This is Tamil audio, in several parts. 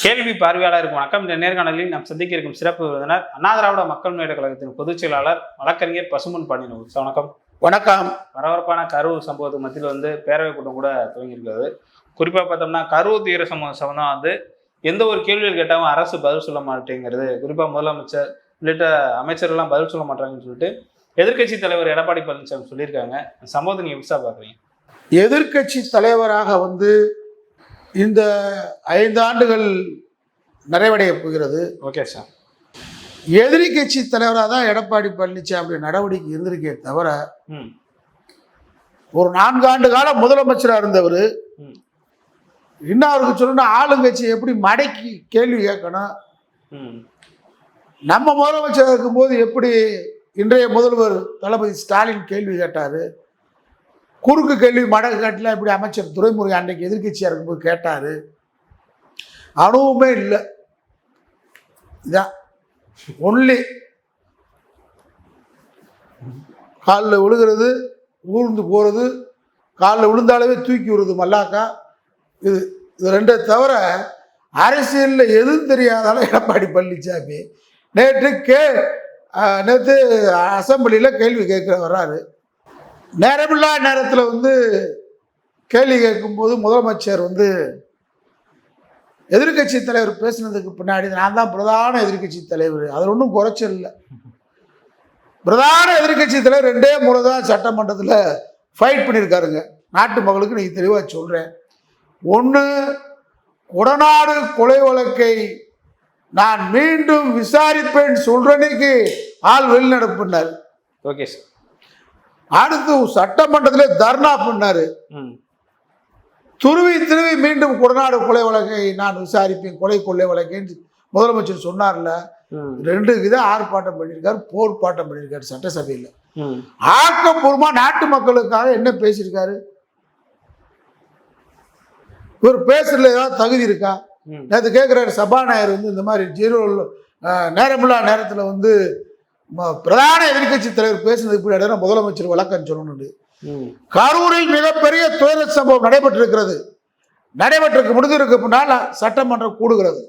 கேள்வி பார்வையாளருக்கு வணக்கம். இந்த நேர்காணலில் நாம் சந்திக்க இருக்கும் சிறப்பு விருந்தினர் அண்ணா திராவிட மக்கள் முன்னேற்ற கழகத்தின் பொதுச் செயலாளர் வழக்கறிஞர் பசும்பொன் பாண்டியன். வணக்கம். வணக்கம். பரபரப்பான கரூர் சம்பவத்துக்கு மத்தியில் பேரவை கூட்டம் கூட துவங்கியிருக்கிறது. குறிப்பாக பார்த்தோம்னா கரூர் தீர சம்பவம் எந்த ஒரு கேள்விகள் கேட்டாலும் அரசு பதில் சொல்ல மாட்டேங்கிறது. குறிப்பாக முதலமைச்சர் உள்ளிட்ட அமைச்சர்கள்லாம் பதில் சொல்ல மாட்டாங்கன்னு சொல்லிட்டு எதிர்க்கட்சி தலைவர் எடப்பாடி பழனிசாமி சொல்லியிருக்காங்க. சம்பவத்தை நீங்க எப்படி பார்க்குறீங்க? எதிர்க்கட்சி தலைவராக இந்த 5 ஆண்டுகள் நிறைவடைய போகிறது. Okay sir. எதிர்க்கட்சி தலைவராக தான் எடப்பாடி பழனிசாமி நடவடிக்கை இருந்திருக்கே தவிர ஒரு 4 ஆண்டு காலம் முதலமைச்சராக இருந்தவர் இன்னும் அவருக்கு சொல்லணும் ஆளுங்கட்சி எப்படி மடக்கி கேள்வி கேட்கணும். நம்ம முதலமைச்சர் இருக்கும்போது எப்படி இன்றைய முதல்வர் தளபதி ஸ்டாலின் கேள்வி கேட்டார், குறுக்கு கேள்வி மடக்கு காட்டில் இப்படி அமைச்சர் துரைமுருகன் அன்றைக்கு எதிர்கட்சியாக இருக்கும்போது கேட்டார். அனுபவமே இல்லை. இதான் ஒன்லி காலில் விழுகிறது, ஊர்ந்து போகிறது, காலில் விழுந்தாலே தூக்கி விடுறது மல்லாக்கா. இது 2 தவிர அரசியலில் எதுவும் தெரியாதாலும் எடப்பாடி பழனிசாமி நேற்று அசம்பிளியில் கேள்வி கேட்க வர்றாரு. நேரமில்லா நேரத்தில் கேள்வி கேட்கும்போது முதலமைச்சர் எதிர்கட்சி தலைவர் பேசினதுக்கு பின்னாடி நான் தான் பிரதான எதிர்கட்சி தலைவர், அதில் ஒன்றும் குறைச்சல் இல்லை. பிரதான எதிர்கட்சி தலைவர் 2 முறை தான் சட்டமன்றத்தில் ஃபைட் பண்ணியிருக்காருங்க. நாட்டு மக்களுக்கு நீங்கள் தெளிவாக சொல்கிறேன். ஒன்று, கொடநாடு கொலை வழக்கை நான் மீண்டும் விசாரிப்பேன் சொல்றனைக்கு ஆள் வெளிநடப்பு பண்ணார். Okay sir. அடுத்து சட்டமன்றத்தில் தர்ணா பண்ணாரு. துருவி மீண்டும் கொடநாடு கொலை வழக்கை நான் விசாரிப்பேன், கொள்ளை வழக்கேன்னு முதலமைச்சர் சொன்னார்ல. 2 வித ஆர்ப்பாட்டம் பண்ணியிருக்காரு, போர்ப்பாட்டம் பண்ணியிருக்காரு சட்டசபையில். ஆக்கப்பூர்வமா நாட்டு மக்களுக்காக என்ன பேசியிருக்காரு? இவர் பேசுறதுல ஏதாவது தகுதி இருக்கா? நேற்று கேட்குறாரு சபாநாயகர் இந்த மாதிரி நேரமில்லா நேரத்தில் பிரதான எதிர்கட்சி தலைவர் பேசுனதுக்கு பின்னாடி முதலமைச்சர் விளக்கம் சொல்லணும். கரூரில் மிகப்பெரிய துயர சம்பவம் நடைபெற்றிருக்கு முடிஞ்சிருக்கு பின்னால் சட்டமன்றம் கூடுகிறது.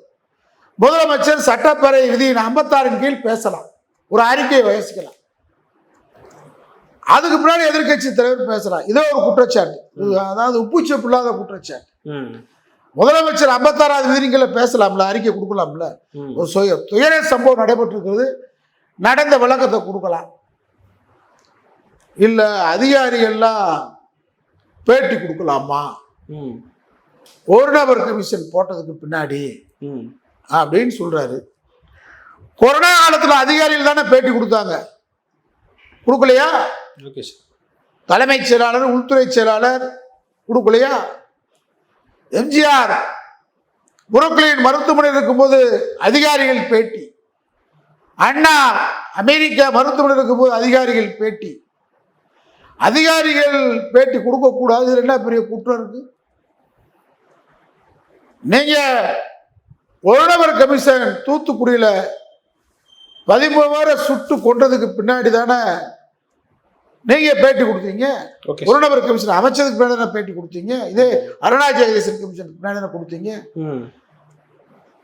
முதலமைச்சர் சட்டப்பேரவை விதியின் 56 கீழ் பேசலாம், ஒரு அறிக்கையை வயசிக்கலாம். அதுக்கு பின்னாடி எதிர்கட்சி தலைவர் பேசலாம். இதோ ஒரு குற்றச்சாட்டு, அதாவது உப்புச்சப்பு இல்லாத குற்றச்சாட்டு. முதலமைச்சர் 56வது விதிகளை பேசலாம்ல, அறிக்கை கொடுக்கலாம்ல. ஒரு துயர சம்பவம் நடைபெற்றிருக்கிறது, நடந்த விளக்கத்தை கொடுக்கலாம். இல்லை அதிகாரிகள்லாம் பேட்டி கொடுக்கலாமா? ஒரு நபர் கமிஷன் போட்டதுக்கு பின்னாடி அப்படின்னு சொல்றாரு. கொரோனா காலத்தில் அதிகாரிகள் தானே பேட்டி கொடுத்தாங்க, கொடுக்கலையா? தலைமைச் செயலாளர், உள்துறை செயலாளர் கொடுக்கலையா? எம்ஜிஆர் புரோக்லின் மருத்துவமனை இருக்கும்போது அதிகாரிகள் பேட்டி, அண்ணா அமெரிக்கா மருத்துவமனை இருக்கும்போது அதிகாரிகள் பேட்டி. அதிகாரிகள் பேட்டி கொடுக்கக்கூடாது, என்ன பெரிய குற்றம் இருக்கு? நீங்க ஒரு நபர் கமிஷன் தூத்துக்குடியில் 13 பேரை சுட்டு கொண்டதுக்கு பின்னாடி தானே நீங்க பேட்டி கொடுத்தீங்க. ஒரு நபர் கமிஷன் அமைச்சதுக்கு பின்னாடி பேட்டி கொடுத்தீங்க. இதே அருணா ஜெகதீசன் கமிஷனுக்கு பின்னாடி கொடுத்தீங்க.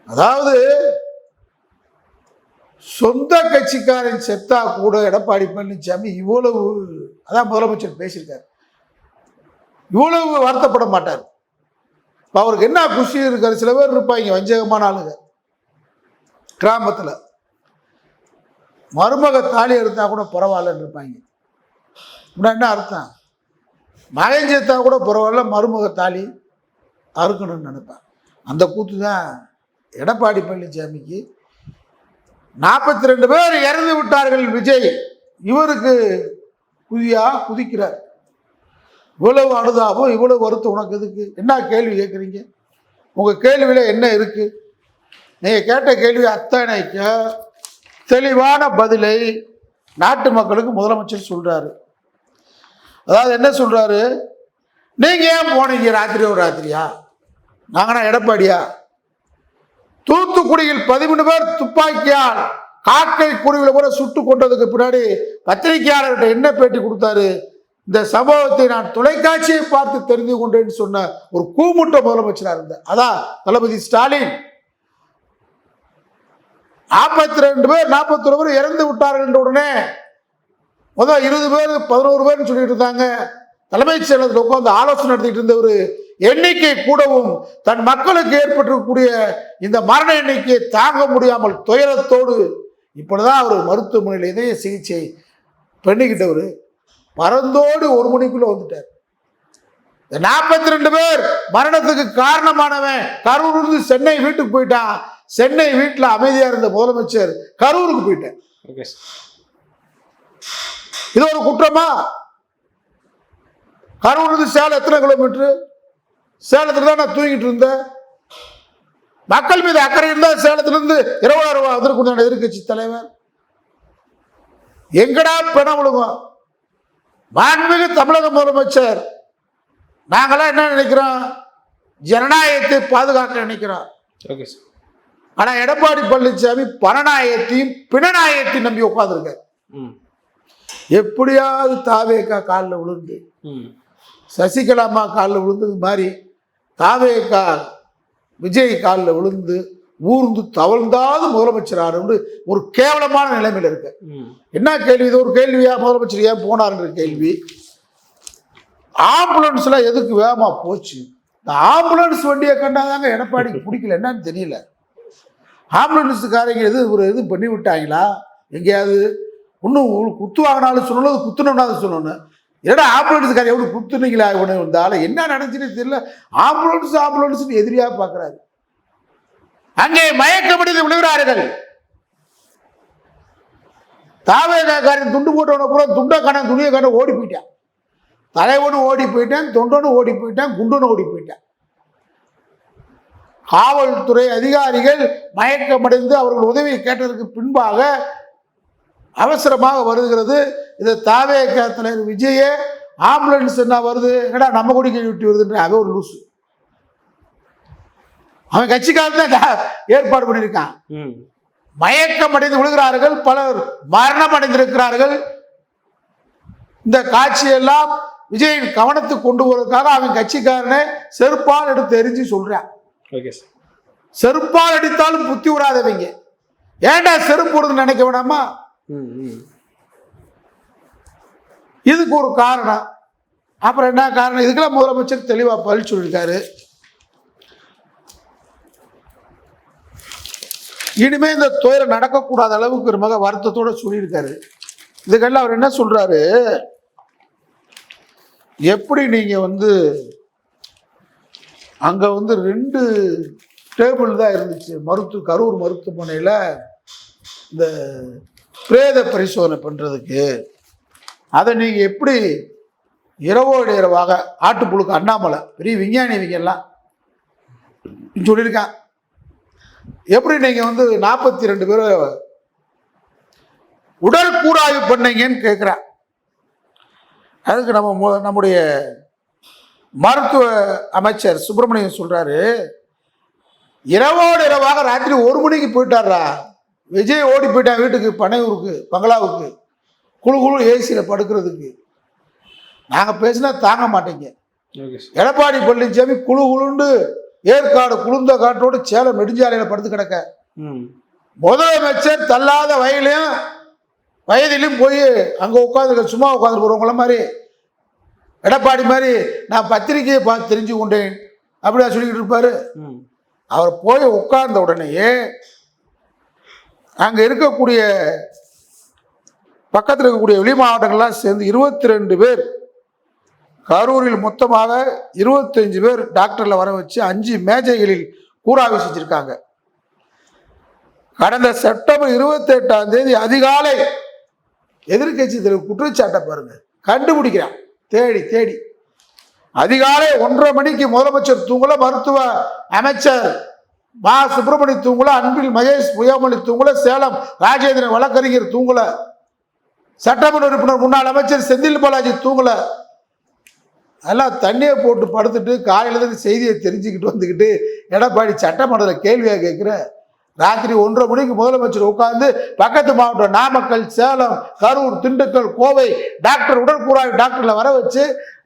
அதாவது சொந்த கட்சிக்காரன் செத்தா கூட எடப்பாடி பழனிசாமி இவ்வளவு, அதான் முதலமைச்சர் பேசியிருக்காரு, இவ்வளவு வருத்தப்பட மாட்டார். அவருக்கு என்ன குஷி இருக்காரு? சில பேர் இருப்பாங்க வஞ்சகமான ஆளுங்க, கிராமத்தில் மருமக தாலி எடுத்தா கூட பரவாயில்லன்னு இருப்பாங்க. என்ன அர்த்தம்? மகன் செத்தா கூட பரவாயில்ல, மருமக தாலி அறுக்கணும்னு நினைப்பான். அந்த கூத்து தான் எடப்பாடி பழனிசாமிக்கு. 42 பேர் இறந்து விட்டார்கள் விஜய், இவருக்கு குதிக்கிறார். இவ்வளவு அனுதாபம், இவ்வளவு வருத்தம் உனக்கு எதுக்கு? என்ன கேள்வி கேட்குறீங்க? உங்கள் கேள்வியில் என்ன இருக்கு? நீங்கள் கேட்ட கேள்வி அத்தனைக்கு தெளிவான பதிலை நாட்டு மக்களுக்கு முதலமைச்சர் சொல்றாரு. அதாவது என்ன சொல்றாரு? நீங்க ஏன் போனீங்க ராத்திரியா? நாங்கன்னா எடப்பாடியா? தூத்துக்குடியில் 13 பேர் துப்பாக்கியால் காக்கை குருவில கூட சுட்டு கொண்டதுக்கு பின்னாடி பத்திரிகையாளர்கிட்ட என்ன பேட்டி கொடுத்தாரு? இந்த சம்பவத்தை நான் தொலைக்காட்சியை பார்த்து தெரிந்து கொண்டேன்னு சொன்ன ஒரு கூமுட்ட முதலமைச்சராக இருந்தார். அதான் தளபதி ஸ்டாலின். 52 பேர் 41 பேர் இறந்து விட்டார்கள் என்ற உடனே முதல் 20 பேர் 11 பேர்னு சொல்லிட்டு இருந்தாங்க. தலைமைச் செயலகத்தில் உட்கார்ந்து ஆலோசனை நடத்திட்டு இருந்த ஒரு எண்ணிக்கை கூடவும் தன் மக்களுக்கு ஏற்பட்டிருக்கக்கூடிய இந்த மரண எண்ணிக்கையை தாங்க முடியாமல் துயரத்தோடு இப்படிதான் அவர் மருத்துவமனையில் இதய சிகிச்சை பண்ணிக்கிட்டவர் பறந்தோடு 1 மணிக்குள்ள வந்துட்டார். 42 பேர் மரணத்துக்கு காரணமானவன் கரூர்ந்து சென்னை வீட்டுக்கு போயிட்டான். சென்னை வீட்டில் அமைதியா இருந்த முதலமைச்சர் கரூருக்கு போயிட்டார். இது ஒரு குற்றமா? கரூர்ந்து சேலம் எத்தனை கிலோமீட்டர்? சேலத்துல தான் நான் தூங்கிட்டு இருந்தேன். மக்கள் மீது அக்கறை இருந்தால் சேலத்திலிருந்து 20,000 ரூபாய் வந்திருக்கும் எதிர்கட்சி தலைவர். எங்கடா பணம் விழுங்கும்? மாண்புமிகு தமிழக முதலமைச்சர் நாங்களாம் என்ன நினைக்கிறோம்? ஜனநாயகத்தை பாதுகாக்க நினைக்கிறோம். ஆனா எடப்பாடி பழனிசாமி பணநாயகத்தையும் பிணநாயகத்தையும் நம்பி உட்கார்ந்துருக்க. எப்படியாவது தாவேக்கா காலில் விழுந்து சசிகலாமா காலில் விழுந்தது மாதிரி தாவேக்கா விஜய் காலில் விழுந்து ஊர்ந்து தவழ்ந்தாது முதலமைச்சர் ஆறு ஒரு கேவலமான நிலைமையில் இருக்க. என்ன கேள்வி? இது ஒரு கேள்வியா? முதலமைச்சர் ஏன் போனார்ன்ற கேள்வி. ஆம்புலன்ஸ்ல எதுக்கு வேகமா போச்சு? இந்த ஆம்புலன்ஸ் வண்டியை கண்டாதாங்க எடப்பாடிக்கு பிடிக்கல. என்னன்னு தெரியல. ஆம்புலன்ஸுக்காரங்க இது பண்ணி விட்டாங்களா? எங்கேயாவது இன்னும் குத்து வாங்கினாலும் சொல்லணும், குத்துனோம்னாலும் சொல்லணும். ஏன்னா ஆம்புலன்ஸுக்கார எவ்வளவு குத்துனீங்களா இவனு இருந்தாலும் என்ன நினைச்சுன்னு தெரியல. ஆம்புலன்ஸ் எதிரியா பாக்குறாரு. அங்கே மயக்கமடைந்து விழுகிறார்கள். தாவேகாரின் துண்டு போட்டவன பூரா துண்டக்கான துணியக்கான ஓடி போயிட்டான். தலைவனும் ஓடி போயிட்டான், தொண்டனும் ஓடி போயிட்டான், குண்டனும் ஓடி போயிட்டான். காவல்துறை அதிகாரிகள் மயக்கமடைந்து அவர்கள் உதவியை கேட்டதற்கு பின்பாக அவசரமாக வருகிறது. இதை தாவேக தலைவர் விஜய ஆம்புலன்ஸ் என்ன வருது, என்னடா நம்ம கொடி கை விட்டு வருதுன்ற அவன் ஒரு லூசு. அவன் கட்சிக்காரன் தான் ஏற்பாடு பண்ணியிருக்கான். மயக்கம் அடைந்து விழுகிறார்கள், பலர் மரணம் அடைந்திருக்கிறார்கள். இந்த காட்சியெல்லாம் விஜயின் கவனத்துக்கு கொண்டு வருவதற்காக அவன் கட்சிக்காரனை செருப்பால் எடுத்து எரிஞ்சு சொல்றான். செருப்பால் அடித்தாலும் புத்தி விடாதவங்க ஏன்டா செருப்பு போடுன்னு நினைக்க வேணாமா? இதுக்கு ஒரு காரணம். அப்புறம் என்ன காரணம்? இதுக்கெல்லாம் முதலமைச்சர் தெளிவா பதில் சொல்லியிருக்காரு. இனிமே இந்த துயரம் நடக்கக்கூடாத அளவுக்கு ஒரு மக வருத்தத்தோட சொல்லியிருக்காரு. இதுக்கெல்லாம் அவர் என்ன சொல்றாரு? எப்படி நீங்க அங்க 2 டேபிள் தான் இருந்துச்சு கரூர் மருத்துவமனையில இந்த பிரேத பரிசோதனை பண்றதுக்கு. அதை நீங்க எப்படி இரவோடு இரவாக ஆட்டுப்புழுக்கு அண்ணாமலை பெரிய விஞ்ஞானி இவங்க எல்லாம் சொல்லியிருக்கான். எப்படி நீங்க 42 பேரை உடல் கூராய்வு பண்ணீங்கன்னு கேட்கிறான். அதுக்கு நம்முடைய மருத்துவ அமைச்சர் சுப்பிரமணியன் சொல்றாரு, இரவோடு இரவாக ராத்திரி 1 மணிக்கு போயிட்டாரா விஜய், ஓடி போயிட்டான் வீட்டுக்கு, பனையூருக்கு, பங்களாவுக்கு, குழு ஏசியில் படுக்கிறதுக்கு. நாங்கள் பேசினா தாங்க மாட்டேங்க. எடப்பாடி பழனிசாமி குழுண்டு ஏற்காடு குளிர்ந்த காற்றோடு சேலம் நெடுஞ்சாலையில் படுத்து கிடக்க. முதலமைச்சர் தள்ளாத வயதிலும் போய் அங்கே உட்காந்து சும்மா உட்காந்து போகிறவங்கள மாதிரி எடப்பாடி மாதிரி நான் பத்திரிகையை பார்த்து தெரிஞ்சு கொண்டேன் அப்படியா சொல்லிக்கிட்டு இருப்பாரு. அவர் போய் உட்கார்ந்த உடனேயே அங்கே இருக்கக்கூடிய பக்கத்தில் இருக்கக்கூடிய வெளி மாவட்டங்கள்லாம் சேர்ந்து 22 பேர், கரூரில் மொத்தமாக 25 பேர் டாக்டர்ல வர வச்சு 5 மேஜைகளில் கூறாவி செஞ்சிருக்காங்க. கடந்த செப்டம்பர் 28ஆம் தேதி அதிகாலை எதிர்கட்சி தலைவர் குற்றச்சாட்டை பாருங்க கண்டுபிடிக்கிறான். தேடி அதிகாலை 1:30 மணிக்கு முதலமைச்சர் தூங்கல, மருத்துவ அமைச்சர் மா சுப்பிரமணிய தூங்கல, அன்பில் மகேஷ் புயமொழி தூங்கல, சேலம் ராஜேந்திரன் வழக்கறிஞர் தூங்கல, சட்டமன்ற உறுப்பினர் முன்னாள் அமைச்சர் செந்தில் பாலாஜி தூங்கல. எல்லாம் தண்ணியை போட்டு படுத்துட்டு காலையில செய்தியை தெரிஞ்சுக்கிட்டு வந்துக்கிட்டு எடப்பாடி சட்டமன்றத்தில் கேள்வியாக கேட்கிற. ராத்திரி 1:30 மணிக்கு முதலமைச்சர் உட்கார்ந்து பக்கத்து மாவட்டம் நாமக்கல், சேலம், கரூர், திண்டுக்கல், கோவை டாக்டர் உடற்கூறாய்வு டாக்டர்ல வர வச்சு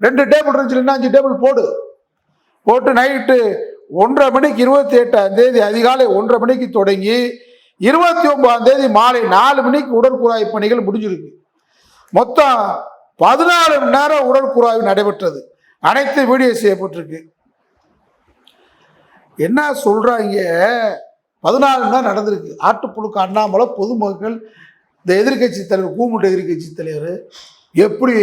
2 டேபிள் இருந்துச்சு, 5 டேபிள் போட்டு நைட்டு 1:30 மணிக்கு 28ஆம் தேதி அதிகாலை 1:30 மணிக்கு தொடங்கி 29 மாலை 4 மணிக்கு உடற்கூறாய்வு பணிகள் முடிஞ்சிருக்கு. மொத்தம் 14 மணி நேரம் உடற்கூறாய்வு நடைபெற்றது. அனைத்து வீடியோ செய்யப்பட்டிருக்கு. என்ன சொல்றாங்க? 14 மணி நேரம் நடந்திருக்கு. ஆட்டுப்புழுக்க அண்ணாமலை, பொதுமக்கள், இந்த எதிர்கட்சி தலைவர், கூமுட்ட எதிர்கட்சி தலைவர் எப்படி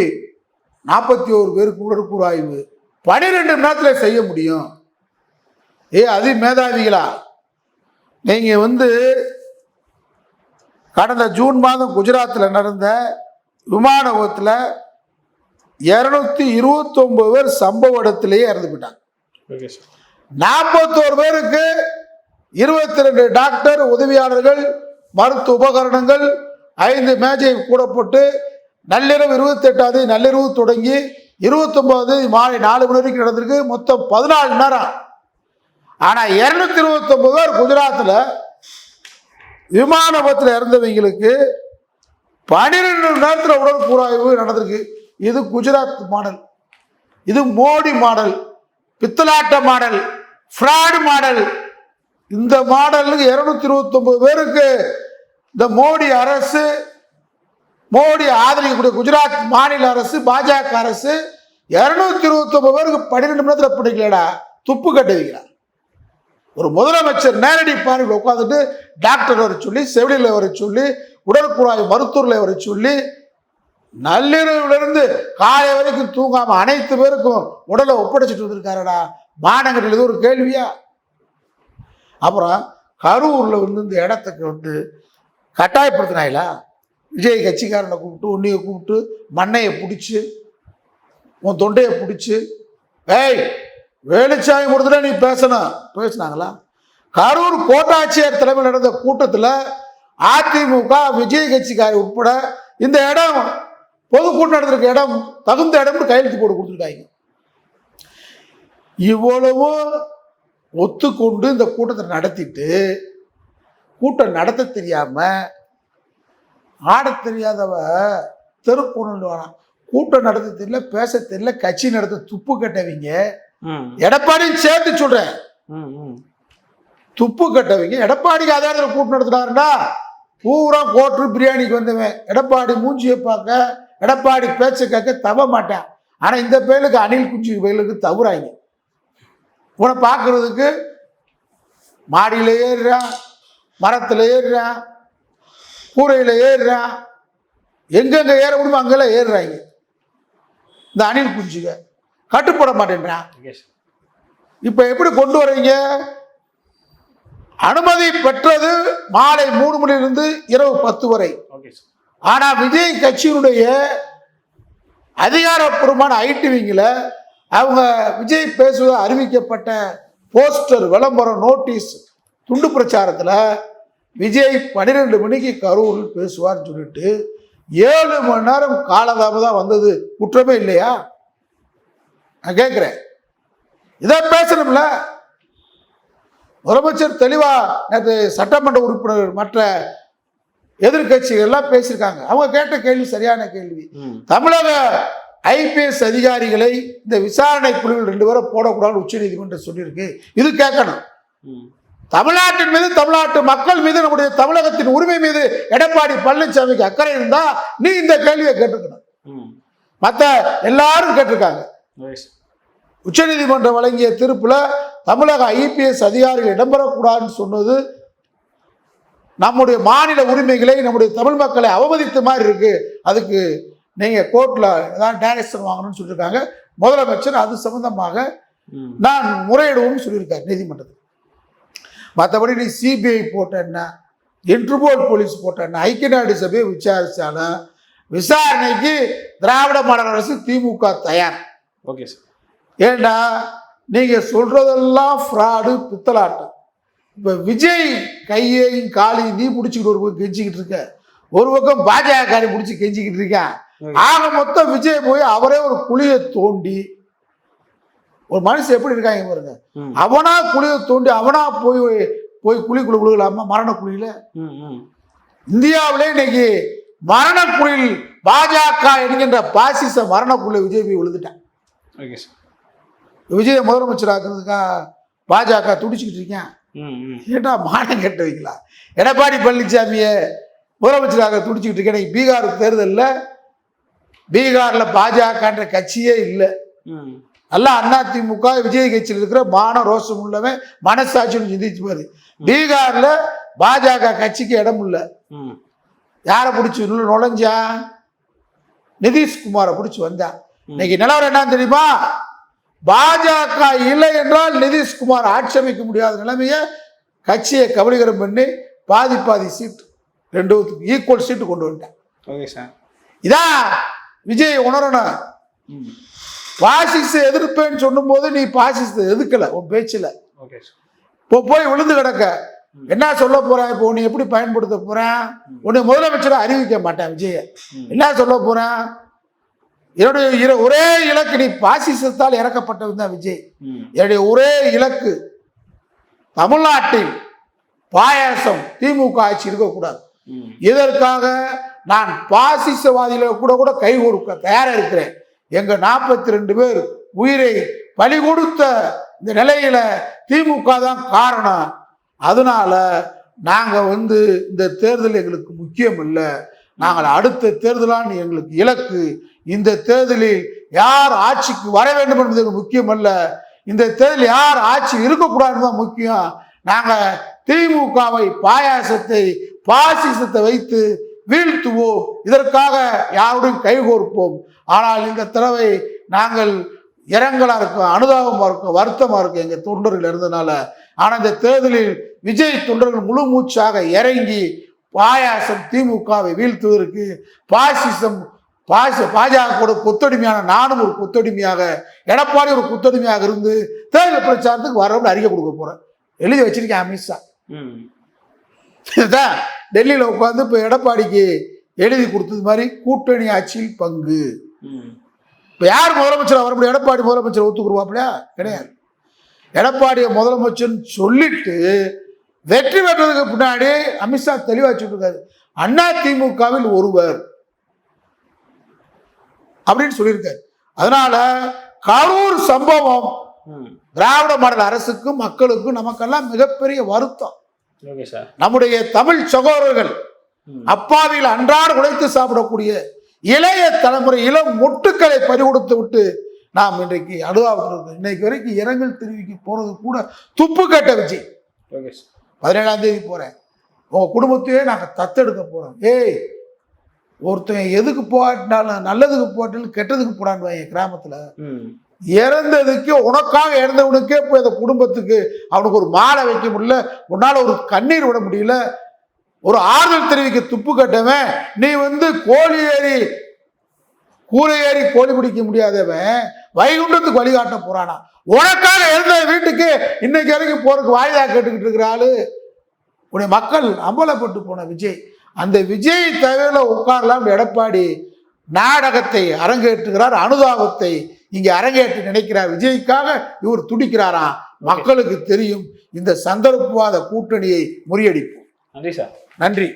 41 பேருக்கு உடற்கூறாய்வு 12 மணி நேரத்தில் செய்ய முடியும்? அதி மேதாவிகளா நீங்க கடந்த ஜூன் மாதம் குஜராத்தில் நடந்த விமான விபத்தில் 229 பேர் சம்பவ இடத்திலேயே இறந்து போயிட்டாங்க. 41 பேருக்கு 22 டாக்டர், உதவியாளர்கள், மருத்துவ உபகரணங்கள், 5 மேஜை கூடப்பட்டு நள்ளிரவு 28 நள்ளிரவு தொடங்கி 29 மாலை 4 மணி வரைக்கும் நடந்திருக்கு. மொத்தம் 14 மணி நேரம். ஆனா 229 பேர் குஜராத்தில் விமான விபத்தில் இறந்தவங்களுக்கு 12 மணி நேரத்தில் உடற்கூறாய்வு நடந்திருக்கு. இது குஜராத் மாடல், இது மோடி மாடல், பித்தலாட்ட மாடல், ஃப்ராட் மாடல். இந்த மாடலுக்கு 229 பேருக்கு இந்த மோடி அரசு, மோடி ஆதரிக்கக்கூடிய குஜராத் மாநில அரசு, பாஜக அரசு 229 பேருக்கு 12 மணி நேரத்தில் பிடிக்கலடா, துப்பு கட்டுவீங்களா? ஒரு முதலமைச்சர் நேரடி பார்வையில் உட்காந்துட்டு டாக்டர் வர சொல்லி, செவிலியில் வர சொல்லி, உடற்கூறாய்வு மருத்துவர்களை வர சொல்லி, நள்ளிரவிலிருந்து காலை வரைக்கும் தூங்காம அனைத்து பேருக்கும் உடலை ஒப்படைச்சிட்டு வந்திருக்காருடா. மாநகரில் இது ஒரு கேள்வியா? அப்புறம் கரூர்ல இந்த இடத்துக்கு கட்டாயப்படுத்தினாங்களா? விஜய் கட்சிக்காரனை கூப்பிட்டு, உன்னையை கூப்பிட்டு மண்ணையை பிடிச்சி, உன் தொண்டையை பிடிச்சி, வேலுச்சாமி முடித்துல நீ பேசினாங்களா? கரூர் கோட்டாட்சியர் தலைமையில் நடந்த கூட்டத்தில் அதிமுக, விஜய் கட்சிக்காரி உட்பட இந்த இடம் பொதுக்கூட்டம் நடந்திருக்க இடம் தகுந்த இடம்னு கையெழுத்து போட்டு கொடுத்துருக்காங்க. இவ்வளவு ஒத்துக்கொண்டு இந்த கூட்டத்தை நடத்திட்டு, கூட்டம் நடத்த தெரியாம ஆட தெரியாதவ தெருக்கூடல் வரான். கூட்டம் நடத்த தெரியல, பேச தெரியல, கட்சி நடத்த துப்பு கட்டவங்க எடப்பாடியும் சேர்த்து சொல்றேன். துப்பு கட்டவங்க எடப்பாடிக்கு ஆதாரத்தில் கூட்டம் நடத்தினாருண்டா, பூரா கோட்டு பிரியாணிக்கு வந்தவன் எடப்பாடி மூஞ்சியை பார்க்க, எடப்பாடி பேச்சை கேட்க தவ மாட்டான். ஆனா இந்த பேருக்கு அணில் குஞ்சு பேருக்கு தவறாங்க. உன பார்க்கறதுக்கு மாடியில் ஏறுறான், மரத்தில் ஏறுறான், கூரையில் ஏறுறான், எங்கெங்க ஏற முடியுமோ அங்கெல்லாம் ஏறுறாங்க. இந்த அணில் குஞ்சுக கட்டுப்பட மாட்டேன்றான். இப்ப எப்படி கொண்டு வரீங்க? அனுமதி பெற்றது மாலை 3 மணிலிருந்து இரவு 10 வரை. ஆனா விஜய் கட்சியினுடைய அதிகாரப்பூர்வமான ஐடிவிங்கள அவங்க விஜய் பேசுவதாக அறிவிக்கப்பட்ட போஸ்டர், விளம்பரம், நோட்டீஸ், துண்டு பிரச்சாரத்தில் விஜய் 12 மணிக்கு கரூரில் பேசுவார்னு சொல்லிட்டு 7 மணி நேரம் காலதாமதம் வந்தது குற்றமே இல்லையா? நான் கேட்கிறேன், இதை பேசணும்ல. முதலமைச்சர் தெளிவா நேற்று சட்டமன்ற உறுப்பினர் மற்ற எதிர்கட்சிகள் எல்லாம் பேசியிருக்காங்க. அவங்க கேட்ட கேள்வி சரியான கேள்வி. தமிழக ஐபிஎஸ் அதிகாரிகளை இந்த விசாரணை குழுவில் 2 பேரை போடக்கூடாதுன்னு உச்ச நீதிமன்றம் சொல்லியிருக்கு. இது கேட்கணும். தமிழ்நாட்டின் மீது, தமிழ்நாட்டு மக்கள் மீது, நம்முடைய தமிழகத்தின் உரிமை மீது எடப்பாடி பழனிசாமிக்கு அக்கறை இருந்தா நீ இந்த கேள்வியை கேட்டுக்கணும். மற்ற எல்லாரும் கேட்டிருக்காங்க. உச்ச நீதிமன்றம் வழங்கிய தீர்ப்புல தமிழக ஐபிஎஸ் அதிகாரிகள் இடம்பெறக்கூடாதுன்னு சொன்னது நம்முடைய மாநில உரிமைகளை, நம்முடைய தமிழ் மக்களை அவமதித்த மாதிரி இருக்கு. அதுக்கு நீங்க கோர்ட்ல ஏதாவது டைரக்ஷன் வாங்கணும்னு சொல்லியிருக்காங்க. முதலமைச்சர் அது சம்பந்தமாக நான் முறையிடுவோம்னு சொல்லியிருக்காரு நீதிமன்றத்தில். மற்றபடி நீ சிபிஐ போட்ட என்ன, இன்டர்போல் போலீஸ் போட்ட என்ன, ஐக்கிய நாடு சபையை விசாரிச்சாலும் விசாரணைக்கு திராவிட மாடல் அரசு திமுக தயார். Okay sir. ஏண்டா நீங்க சொல்றதெல்லாம் ஃப்ராடு, பித்தலாட்டம். இப்ப விஜய் கையையும் காலையும் நீ பிடிச்சிக்கிட்டு ஒரு பக்கம் கெஞ்சிக்கிட்டு இருக்க, ஒரு பக்கம் பாஜக காரி பிடிச்சி கெஞ்சிக்கிட்டு இருக்கான். ஆக மொத்தம் விஜய் போய் அவரே ஒரு குழியை தோண்டி, ஒரு மனுஷன் எப்படி இருக்காங்க பாருங்க, அவனா குழியை தோண்டி அவனா போய் போய் குழிக்குள்ள விழுகலாமா? மரண குழியில இந்தியாவிலே இன்னைக்கு மரண குழியில் பாஜக என்கின்ற பாசிச மரண குழியில் விஜய் போய் விழுந்துட்டான். விஜய முதலமைச்சர் ஆக்குறதுக்காக பாஜக துடிச்சுக்கிட்டு இருக்கேன். ஏன்னா மானம் கெட்டவங்களா? எடப்பாடி பழனிசாமியை முதலமைச்சராக துடிச்சுக்கிட்டு இருக்கேன். இன்னைக்கு பீகார் தேர்தலில் பீகார்ல பாஜகன்ற கட்சியே இல்லை. எல்லாம் அதிமுக விஜய் கட்சியில் இருக்கிற மான ரோஷம் உள்ளவன் மனசாட்சின்னு சிந்திச்சு பாரு. பீகார்ல பாஜக கட்சிக்கு இடம் இல்லை. யாரை பிடிச்சி நுழைஞ்சான்? நிதிஷ்குமாரை பிடிச்சி வந்தான். இன்னைக்கு நிலவரம் என்ன தெரியுமா? பாஜக இல்லை என்றால் நிதிஷ்குமார் ஆட்சி அமைக்க முடியாத நிலைமையை கட்சியை கபலீகரம் பண்ணி பாதி சீட்டு 2 ஈக்குவல் சீட்டு கொண்டு வந்துட்டேன். இதான் விஜய் உணரணும். பாசிச எதிர்ப்பேன்னு சொல்லும் போது நீ பாசிசத்தை எதிர்க்கல உன் பேச்சுல. இப்போ போய் விழுந்து கிடக்க என்ன சொல்ல போறேன்? இப்போ உன்னை எப்படி பயன்படுத்த போறேன்? உன்னை முதலமைச்சரை அறிவிக்க மாட்டேன் விஜய. என்ன சொல்ல போறேன்? என்னுடைய ஒரே இலக்கு, நீ பாசிசத்தால் இறக்கப்பட்டவன் தான் விஜய். என்னுடைய ஒரே இலக்கு தமிழ்நாட்டில் பாயாசம் திமுக ஆட்சி இருக்கக்கூடாது. இதற்காக நான் பாசிசவாதிகளை கூட கை கொடுக்க தயாரா இருக்கிறேன். எங்க 42 பேர் உயிரை பலி கொடுத்த இந்த நிலையில திமுக தான் காரணம். அதனால நாங்க இந்த தேர்தல் எங்களுக்கு முக்கியம் இல்லை. நாங்கள் அடுத்த தேர்தலான எங்களுக்கு இலக்கு. இந்த தேர்தலில் யார் ஆட்சிக்கு வர வேண்டும் என்பது முக்கியம் அல்ல. இந்த தேர்தலில் யார் ஆட்சி இருக்கக்கூடாதுன்னு தான் முக்கியம். நாங்க திமுகவை பாசிசத்தை வைத்து வீழ்த்துவோம். இதற்காக யாருடன் கைகோர்ப்போம். ஆனால் இந்த தடவை நாங்கள் இரங்கலா இருக்கும், அனுதாபமா இருக்கும், வருத்தமா இருக்கும் எங்க தொண்டர்கள் இருந்தனால. ஆனா இந்த தேர்தலில் விஜய் தொண்டர்கள் முழு மூச்சாக இறங்கி பாயாசம் திமுகவை வீழ்த்துவதற்கு பாஜக கொத்தடிமையான நானும் ஒரு கொத்தடிமையாக, எடப்பாடி ஒரு கொத்தடிமையாக இருந்து தேர்தல் பிரச்சாரத்துக்கு வரணும்னு அறிக்கை கொடுக்க போறேன். எழுதி வச்சிருக்கேன் அமித்ஷா. இதுதான் டெல்லியில உட்காந்து இப்ப எடப்பாடிக்கு எழுதி கொடுத்தது மாதிரி கூட்டணி ஆட்சியில் பங்கு. இப்ப யார் முதலமைச்சர் வர முடியும்? எடப்பாடி முதலமைச்சர் ஒத்துக்குருவாப்லையா? கிடையாது. எடப்பாடியை முதலமைச்சர் சொல்லிட்டு வெற்றி பெற்றதுக்கு பின்னாடி அமித்ஷா தெளிவா சொல்லிருக்காரு, அதிமுகவில் ஒருவர் அப்படின்னு சொல்லியிருக்காரு. அதனால கரூர் சம்பவம் திராவிட மாடல் அரசுக்கும் மக்களுக்கும் நமக்கெல்லாம் மிகப்பெரிய வருத்தம். நம்முடைய தமிழ் சகோதரர்கள் அப்பாவியில் அன்றாட உழைத்து சாப்பிடக்கூடிய இளைய தலைமுறை இளம் மொட்டுக்களை பறிகொடுத்து விட்டு நாம் இன்றைக்கு அனுதாபப்படுறது. இன்னைக்கு வரைக்கும் இரங்கல் தெரிவிக்க போறது கூட துப்பு கட்ட விஜய். 17ஆம் தேதி போறேன், உங்க குடும்பத்தையே நாங்க தத்தெடுக்க போறோம். ஏய், ஒருத்தன் எதுக்கு போட்டாலும் நல்லதுக்கு போட்டாலும் கெட்டதுக்கு போடான்னு என் கிராமத்துல இறந்ததுக்கு உனக்காக இறந்தவனுக்கே போய் அந்த குடும்பத்துக்கு அவனுக்கு ஒரு மாலை வைக்க முடியல, உன்னால ஒரு கண்ணீர் விட முடியல, ஒரு ஆறுதல் தெரிவிக்க துப்பு கட்டவன் நீ கூரை ஏறி கோழி பிடிக்க முடியாதவன் வைகுண்டத்துக்கு வழிகாட்ட போறானா? உனக்காக இறந்த வீட்டுக்கு இன்னைக்கு வரைக்கும் போறதுக்கு வாய்தா கேட்டுக்கிட்டு இருக்கிற ஆளு உடைய மக்கள் அம்பலப்பட்டு போன விஜய். அந்த விஜய் தவிர உட்காரலாம் எடப்பாடி நாடகத்தை அரங்கேற்றுகிறார், அனுதாபத்தை இங்கே அரங்கேற்று நினைக்கிறார். விஜய்க்காக இவர் துடிக்கிறாராம். மக்களுக்கு தெரியும் இந்த சந்தர்ப்பவாத கூட்டணியை முறியடிப்போம். நன்றி சார். நன்றி.